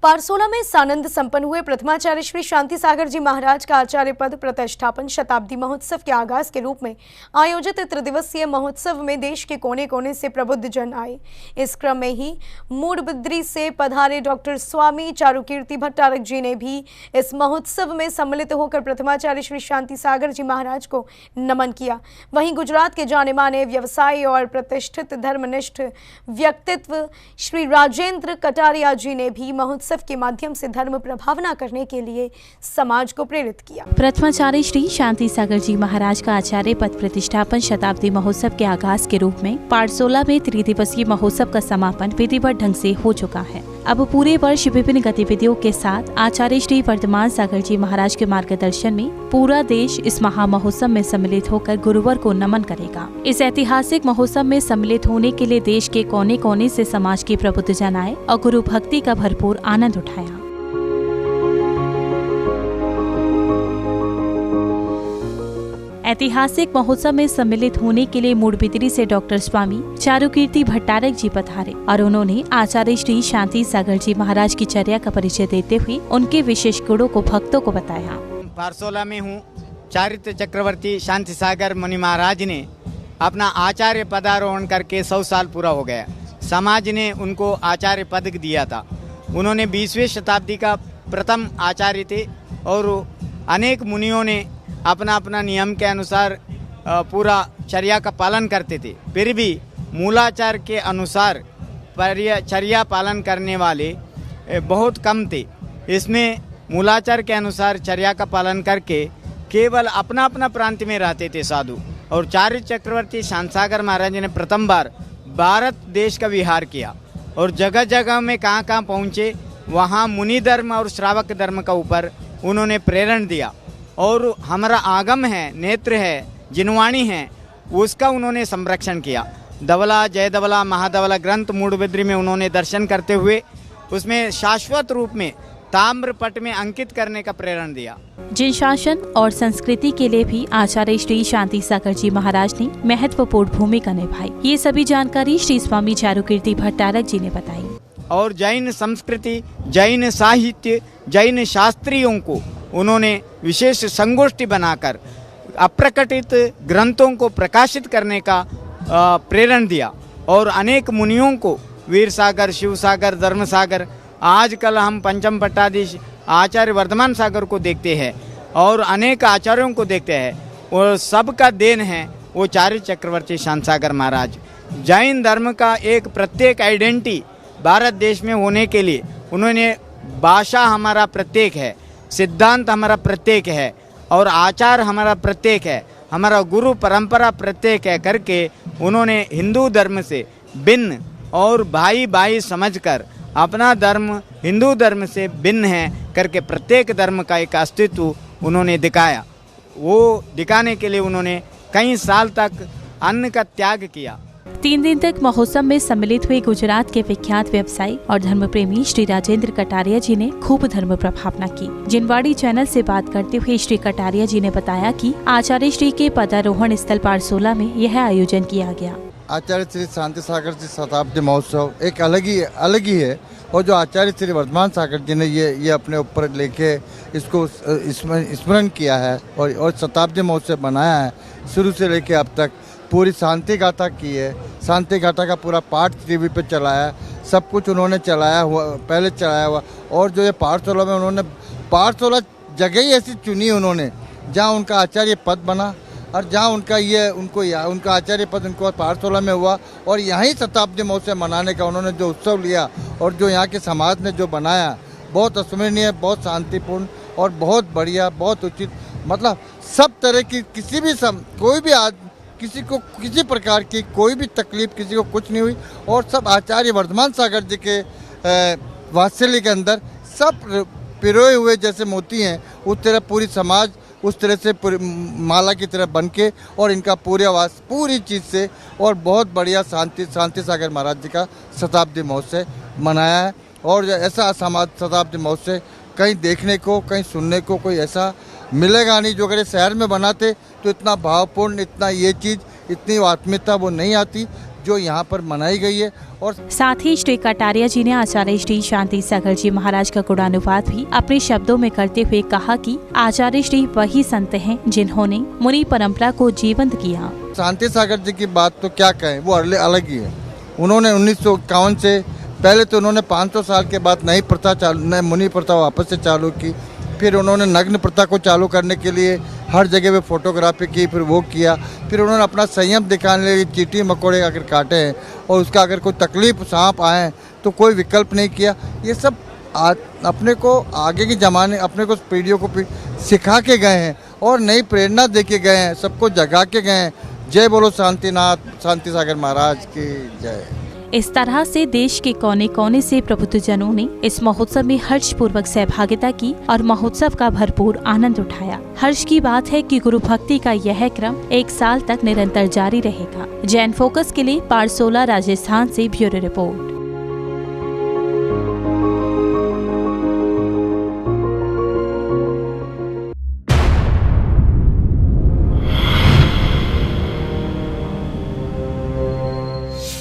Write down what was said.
पारसोला में सानंद संपन्न हुए प्रथमाचार्य श्री शांति सागर जी महाराज का आचार्य पद प्रतिष्ठापन शताब्दी महोत्सव के आगाज के रूप में आयोजित त्रिदिवसीय महोत्सव में देश के कोने कोने से प्रबुद्ध जन आए। इस क्रम में ही मूडबिद्री से पधारे डॉक्टर स्वामी चारुकीर्ति भट्टारक जी ने भी इस महोत्सव में सम्मिलित होकर प्रथमाचार्य श्री शांति सागर जी महाराज को नमन किया। वहीं गुजरात के जाने माने व्यवसायी और प्रतिष्ठित धर्मनिष्ठ व्यक्तित्व श्री राजेंद्र कटारिया जी ने भी महोत्सव के माध्यम से धर्म प्रभावना करने के लिए समाज को प्रेरित किया। प्रथमाचार्य श्री शांति सागर जी महाराज का आचार्य पद प्रतिष्ठापन शताब्दी महोत्सव के आगाज के रूप में पारसोला में त्रिदिवसीय महोत्सव का समापन विधिवत ढंग से हो चुका है। अब पूरे वर्ष विभिन्न गतिविधियों के साथ आचार्य श्री वर्धमान सागर जी महाराज के मार्गदर्शन में पूरा देश इस महा महोत्सव में सम्मिलित होकर गुरुवर को नमन करेगा। इस ऐतिहासिक महोत्सव में सम्मिलित होने के लिए देश के कोने कोने से समाज के प्रबुद्ध जन आए और गुरु भक्ति का भरपूर आनंद उठाया। ऐतिहासिक महोत्सव में सम्मिलित होने के लिए मूडबिद्री से डॉक्टर स्वामी चारुकीर्ति भट्टारक जी पधारे और उन्होंने आचार्य श्री शांति सागर जी महाराज की चर्या का परिचय देते हुए उनके विशेष गुणों को भक्तों को बताया। पारसोला में हूँ। चारित्र चक्रवर्ती शांति सागर मुनि महाराज ने अपना आचार्य पदारोहण करके 100 साल पूरा हो गया। समाज ने उनको आचार्य पद दिया था। उन्होंने 20वीं शताब्दी का प्रथम आचार्य थे और अनेक मुनियों ने अपना अपना नियम के अनुसार पूरा चर्या का पालन करते थे। फिर भी मूलाचार के अनुसार चर्या पालन करने वाले बहुत कम थे। इसमें मूलाचार के अनुसार चर्या का पालन करके केवल अपना अपना प्रांत में रहते थे साधु। और चारित्र चक्रवर्ती शांति सागर महाराज ने प्रथम बार भारत देश का विहार किया और जगह जगह में कहाँ कहाँ पहुँचे, वहाँ मुनि धर्म और श्रावक धर्म का ऊपर उन्होंने प्रेरण दिया। और हमारा आगम है, नेत्र है, जिनवाणी है, उसका उन्होंने संरक्षण किया। धवला, जय धवला, महाधवला ग्रंथ मूडबिद्री में उन्होंने दर्शन करते हुए उसमें शाश्वत रूप में ताम्रपट में अंकित करने का प्रेरण दिया। जिन शासन और संस्कृति के लिए भी आचार्य श्री शांति सागर जी महाराज ने महत्वपूर्ण भूमिका निभाई, ये सभी जानकारी श्री स्वामी चारुकीर्ति भट्टारक जी ने बताई। और जैन संस्कृति, जैन साहित्य, जैन शास्त्रियों को उन्होंने विशेष संगोष्ठी बनाकर अप्रकटित ग्रंथों को प्रकाशित करने का प्रेरण दिया। और अनेक मुनियों को वीर सागर, शिव सागर, धर्म सागर, आजकल हम पंचम पट्टाधीश आचार्य वर्धमान सागर को देखते हैं और अनेक आचार्यों को देखते हैं। और सबका देन है वो चारित्र चक्रवर्ती शांति सागर महाराज। जैन धर्म का एक प्रत्येक आइडेंटिटी भारत देश में होने के लिए उन्होंने भाषा हमारा प्रत्येक है, सिद्धांत हमारा प्रत्येक है और आचार हमारा प्रत्येक है, हमारा गुरु परंपरा प्रत्येक है करके उन्होंने हिंदू धर्म से भिन्न और भाई भाई समझकर अपना धर्म हिंदू धर्म से भिन्न है करके प्रत्येक धर्म का एक अस्तित्व उन्होंने दिखाया। वो दिखाने के लिए उन्होंने कई साल तक अन्न का त्याग किया। 3 दिन तक महोत्सव में सम्मिलित हुए गुजरात के विख्यात व्यवसायी और धर्म प्रेमी श्री राजेंद्र कटारिया जी ने खूब धर्म प्रभावना की। जिनवाड़ी चैनल से बात करते हुए श्री कटारिया जी ने बताया कि आचार्य श्री के पदारोहण स्थल पारसोला में यह आयोजन किया गया। आचार्य श्री शांति सागर जी शताब्दी महोत्सव एक अलग ही है। और जो आचार्य श्री वर्धमान सागर जी ने ये अपने ऊपर लेके इसको स्मरण किया है और शताब्दी महोत्सव बनाया है। शुरू से लेके अब तक पूरी शांति गाथा की है। शांति गाथा का पूरा पाठ टीवी पे चलाया, सब कुछ उन्होंने चलाया हुआ, पहले चलाया हुआ। और जो ये पारसोला में उन्होंने पारसोला जगह ही ऐसी चुनी उन्होंने जहाँ उनका आचार्य पद बना और जहाँ उनका आचार्य पद उनको पारसोला में हुआ। और यहीं शताब्दी महोत्सव मनाने का उन्होंने जो उत्सव लिया और जो यहाँ के समाज ने जो बनाया, बहुत अस्मरणीय, बहुत शांतिपूर्ण और बहुत बढ़िया, बहुत उचित। मतलब सब तरह की कोई भी किसी को किसी प्रकार की कोई भी तकलीफ किसी को कुछ नहीं हुई। और सब आचार्य वर्धमान सागर जी के वात्सल्य के अंदर सब पिरोए हुए जैसे मोती हैं, उस तरह पूरी समाज उस तरह से माला की तरह बन के और इनका पूरी चीज़ से और बहुत बढ़िया शांति सागर महाराज जी का शताब्दी महोत्सव मनाया है। और ऐसा शताब्दी महोत्सव कहीं देखने को, कहीं सुनने को कोई ऐसा मिलेगा नहीं। जो अगर शहर में बनाते तो इतना भावपूर्ण, इतना ये चीज़, इतनी आत्मीयता वो नहीं आती। जो यहाँ पर मनाई गई है। और साथ ही श्री कटारिया जी ने आचार्य श्री शांति सागर जी महाराज का गुणानुवाद भी अपने शब्दों में करते हुए कहा कि आचार्य श्री वही संत हैं जिन्होंने मुनि परंपरा को जीवंत किया। शांति सागर जी की बात तो क्या कहें, वो अलग ही है। उन्होंने 1951 से पहले तो उन्होंने 500 साल के बाद नई मुनि प्रथा वापस से चालू की। फिर उन्होंने नग्न प्रथा को चालू करने के लिए हर जगह पे फोटोग्राफी की, फिर वो किया। फिर उन्होंने अपना संयम दिखाने के लिए चींटी मकोड़े अगर काटे हैं और उसका अगर कोई तकलीफ सांप आए तो कोई विकल्प नहीं किया। ये सब अपने को आगे के ज़माने अपने को पीढ़ियों को सिखा के गए हैं और नई प्रेरणा दे के गए हैं, सबको जगा के गए हैं। जय बोलो शांतिनाथ शांति सागर महाराज की जय। इस तरह से देश के कोने कोने से प्रबुद्धजनों ने इस महोत्सव में हर्षपूर्वक सहभागिता की और महोत्सव का भरपूर आनंद उठाया। हर्ष की बात है कि गुरु भक्ति का यह क्रम 1 साल तक निरंतर जारी रहेगा। जैन फोकस के लिए पारसोला राजस्थान से ब्यूरो रिपोर्ट।